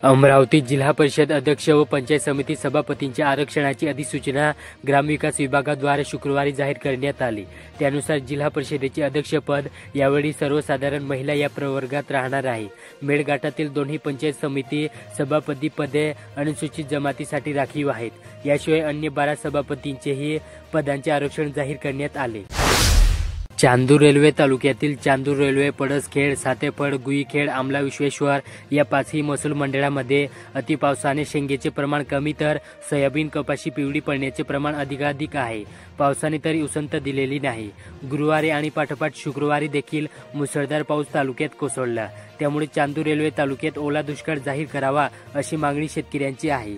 अमरावती जिल्हा परिषद अध्यक्ष व पंचायत समिती सभापतींच्या आरक्षणाची अधिसूचना ग्रामविकास विभागाद्वारे शुक्रवारी जाहीर करण्यात आली। त्यानुसार जिल्हा परिषदेचे अध्यक्षपद यावेळी सर्वसाधारण महिला या प्रवर्गात राहणार आहे। मेळघाटातील दोन्ही पंचायत समिती सभापती पदे अनुसूचित जमातीसाठी राखीव आहेत। याशिवाय अन्य 12 सभापतींचेही पदांचे आरक्षण जाहीर करण्यात आले। चांदूर रेल्वे तालुक्यातील चांदूर रेल्वे, पळसखेड, सातेफळ, गुईखेड, आमला विश्वेश्वर या 5ही महसूल मंडळामध्ये अतिपावसाने शेंगेचे प्रमाण कमी तर सोयाबीन, कपाशी पिवळी पडण्याचे प्रमाण अधिकाधिक आहे। पावसाने तरी उसंत दिलेली नाही। गुरुवारी आणि पाठोपाठ शुक्रवारी देखील मुसळधार पाऊस तालुक्यात कोसळला। त्यामुळे चांदूर रेल्वे तालुक्यात ओला दुष्काळ जाहीर करावा अशी मागणी शेतकऱ्यांची आहे।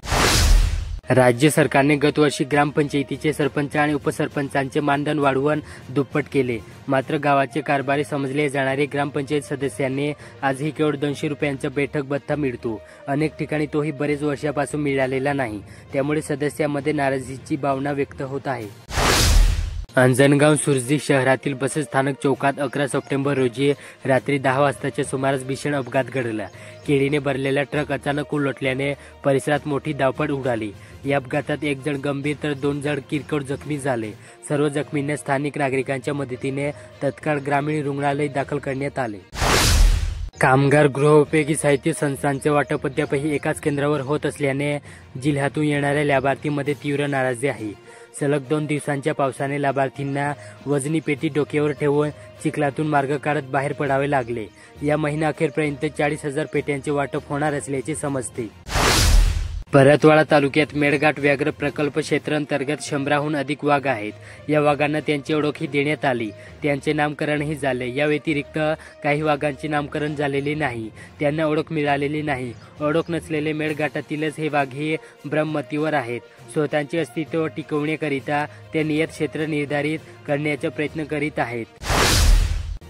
राज्य सरकारने गतवर्षी ग्रामपंचायतीचे सरपंच आणि उपसरपंचांचे मानधन वाढवून दुप्पट केले। मात्र गावाचे कारभारी समजले जाणारे ग्रामपंचायत सदस्यांनी आजही केवळ 200 रुपयांचा बैठक भत्ता मिळतो। अनेक ठिकाणी तोही बरेच वर्षापासून मिळालेला नाही। त्यामुळे सदस्यांमध्ये नाराजीची भावना व्यक्त होत आहे। अंजनगाव सुरजी शहरातील बसस्थानक चौकात 11 सप्टेंबर रोजी रात्री 10 वाजताच्या सुमारास भीषण अपघात घडला। केळीने भरलेला ट्रक अचानक उलटल्याने परिसरात मोठी धावपळ उडाली। या अपघातात 1 जण गंभीर तर 2 जण किरकोळ जखमी झाले। सर्व जखमींना स्थानिक नागरिकांच्या मदतीने तत्काळ ग्रामीण रुग्णालयात दाखल करण्यात आले। कामगार गृहोपयोगी साहित्य संस्थांचे वाटप अद्यापही एकाच केंद्रावर होत असल्याने जिल्ह्यातून येणाऱ्या लाभार्थींमध्ये तीव्र नाराजी आहे। सलग 2 दिवसांच्या पावसाने लाभार्थींना वजनी पेटी डोक्यावर ठेवून चिखलातून मार्ग काढत बाहेर पडावे लागले। या महिनाअखेरपर्यंत 40,000 पेट्यांचे वाटप होणार असल्याचे समजते। परतवाडा तालुक्यात मेळघाट व्याघ्र प्रकल्प क्षेत्रांतर्गत 100हून अधिक वाघ आहेत। या वाघांना त्यांची ओळखही देण्यात आली, त्यांचे नामकरणही झाले। या व्यतिरिक्त काही वाघांचे नामकरण झालेले नाही, त्यांना ओळख मिळालेली नाही। ओळख नसलेले मेळघाटातीलच हे वाघही ब्रह्मतीवर आहेत। स्वतःचे अस्तित्व टिकवण्याकरिता ते नियत क्षेत्र निर्धारित करण्याचा प्रयत्न करीत आहेत।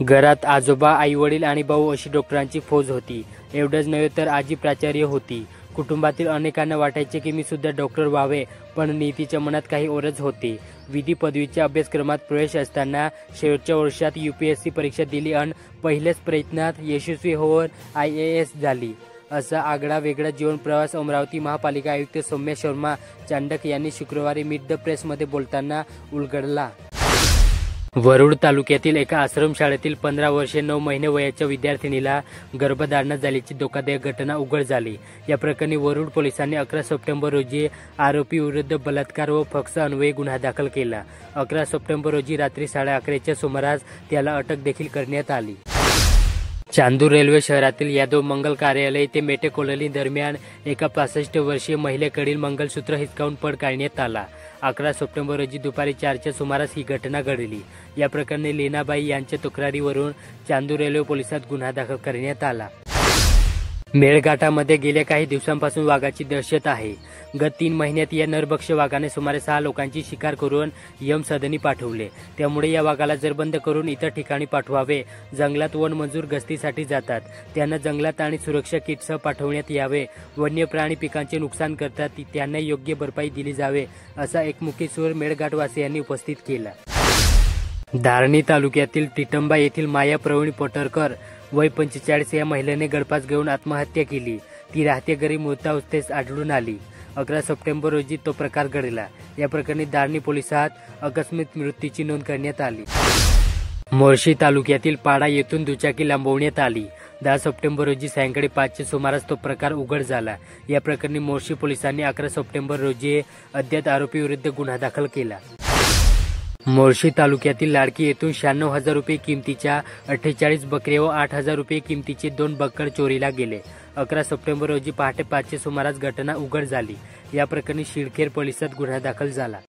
घरात आजोबा, आई वडील आणि भाऊ अशी डॉक्टरांची फौज होती। एवढंच नव्हे तर आजी प्राचार्य होती। कुटुंबातील अनेकांना वाटायचे की मी सुद्धा डॉक्टर व्हावे, पण नीतीच्या मनात काही ओरज होते। विधी पदवीच्या अभ्यासक्रमात प्रवेश असताना शेवटच्या वर्षात UPSC परीक्षा दिली आणि पहिल्याच प्रयत्नात यशस्वी होऊन IAS झाली। असा आगळा वेगळा जीवन प्रवास अमरावती महापालिका आयुक्त सौम्या शर्मा चांडक यांनी शुक्रवारी मीट द प्रेसमध्ये बोलताना उलगडला। वरुड तालुक्यातील एका आश्रमशाळेतील 15 वर्षे 9 महिने वयाच्या विद्यार्थिनीला गर्भधारणा झाल्याची धोकादायक घटना उघड झाली। या प्रकरणी वरुड पोलिसांनी 11 सप्टेंबर रोजी आरोपी विरुद्ध बलात्कार व फक्स अन्वये गुन्हा दाखल केला। 11 सप्टेंबर रोजी रात्री 11:30च्या सुमारास त्याला अटक देखील करण्यात आली। चांदूर रेल्वे शहरातील यादव मंगल कार्यालय ते मेटे कॉलनी दरम्यान एका 65 वर्षीय महिलेकडील मंगलसूत्र हिसकावून पळ काढण्यात आला। 11 सप्टेंबर रोजी दुपारी 4च्या सुमारास ही घटना घडली। या प्रकरणी लीनाबाई यांच्या तक्रारीवरून चांदूर रेल्वे पोलिसात गुन्हा दाखल करण्यात आला। मेळघाटामध्ये गेल्या काही दिवसांपासून वाघाची दहशत आहे। गत 3 महिन्यात या नरभक्ष वाघाने सुमारे 6 लोकांची शिकार करून यमसदनी पाठवले। त्यामुळे या वाघाला जरबंद करून इतर ठिकाणी पाठवावे। जंगलात वन मजूर गस्तीसाठी जातात, त्यांना जंगलात आणि सुरक्षा किटसह पाठवण्यात यावे। वन्य प्राणी पिकांचे नुकसान करतात, त्यांना योग्य भरपाई दिली जावे, असा एकमुखी सूर मेळघाटवासियांनी उपस्थित केला। धारणी तालुक्यातील टिटंबा येथील माया प्रवीण पटरकर वय 45 या महिलेने गळफास घेऊन आत्महत्या केली। ती राहत्या घरी मृतावस्थेत आढळून आली। 11 सप्टेंबर रोजी तो प्रकार घडला। या प्रकरणी धारणी पोलिसात आकस्मिक मृत्यूची नोंद करण्यात आली। मोर्शी तालुक्यातील पाडा येथून दुचाकी लांबवण्यात आली। 10 सप्टेंबर रोजी सायंकाळी 5च्या सुमारास तो प्रकार उघड झाला। या प्रकरणी मोर्शी पोलिसांनी 11 सप्टेंबर रोजी अज्ञात आरोपी विरुद्ध गुन्हा दाखल केला। मोर्शी तालुक्यातील लाडकी येथून 96,000 रुपये किमतीच्या 48 बकऱ्या व 8,000 रुपये किमतीचे 2 बक्कळ चोरीला गेले। 11 सप्टेंबर रोजी पहाटे 5च्या सुमारास घटना उघड झाली। या प्रकरणी शिळखेर पोलिसात गुन्हा दाखल झाला।